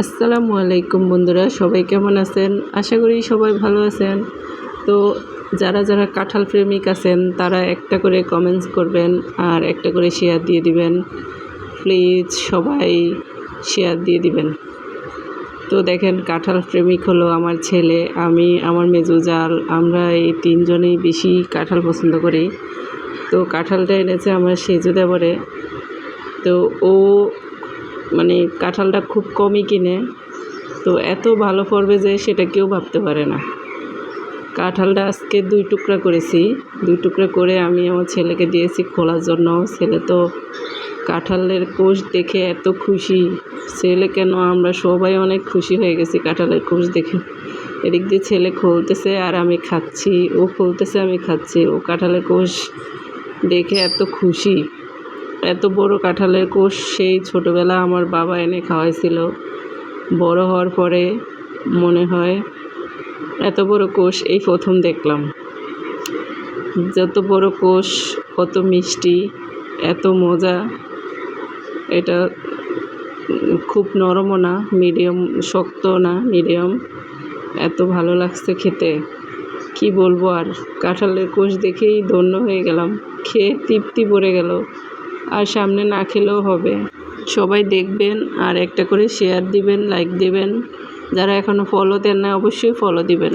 আসসালামু আলাইকুম বন্ধুরা, সবাই কেমন আছেন? আশা করি সবাই ভালো আছেন। তো যারা যারা কাঁঠাল প্রেমিক আছেন তারা একটা করে কমেন্টস করবেন আর একটা করে শেয়ার দিয়ে দিবেন। প্লিজ সবাই শেয়ার দিয়ে দিবেন। তো দেখেন, কাঁঠাল প্রেমিক হলো আমার ছেলে, আমি, আমার মেজো জাল, আমরা এই তিনজনেই বেশি কাঁঠাল পছন্দ করি। তো কাঁঠালটা এনেছে আমার সেজু দেবরে। তো ও মানে কাঁঠালটা খুব কমই কিনে, তো এত ভালো পড়বে যে সেটা কেউ ভাবতে পারে না। কাঁঠালটা আজকে 2 টুকরা করেছি, 2 টুকরা করে আমি আমার ছেলেকে দিয়েছি খোলার জন্য। ছেলে তো কাঁঠালের কোষ দেখে এত খুশি, ছেলে কেন আমরা সবাই অনেক খুশি হয়ে গেছি কাঁঠালের কোষ দেখে। এদিক দিয়ে ছেলে খুলতেছে আর আমি খাচ্ছি, ও খুলতেছে আমি খাচ্ছি। ও কাঁঠালের কোষ দেখে এত খুশি। এত বড় কাঁঠালের কোষ সেই ছোটোবেলা আমার বাবা এনে খাওয়াইছিল। বড় হওয়ার পরে মনে হয় এত বড় কোষ এই প্রথম দেখলাম। যত বড় কোষ কত মিষ্টি, এত মজা। এটা খুব নরমও না, মিডিয়াম, শক্ত না, মিডিয়াম। এত ভালো লাগছে খেতে, কি বলবো আর। কাঁঠালের কোষ দেখেই ধন্য হয়ে গেলাম, খেয়ে তৃপ্তি ভরে গেল। আর সামনে না খেলেও হবে। সবাই দেখবেন আর একটা করে শেয়ার দিবেন, লাইক দিবেন। যারা এখনও ফলো দেন না অবশ্যই ফলো দিবেন।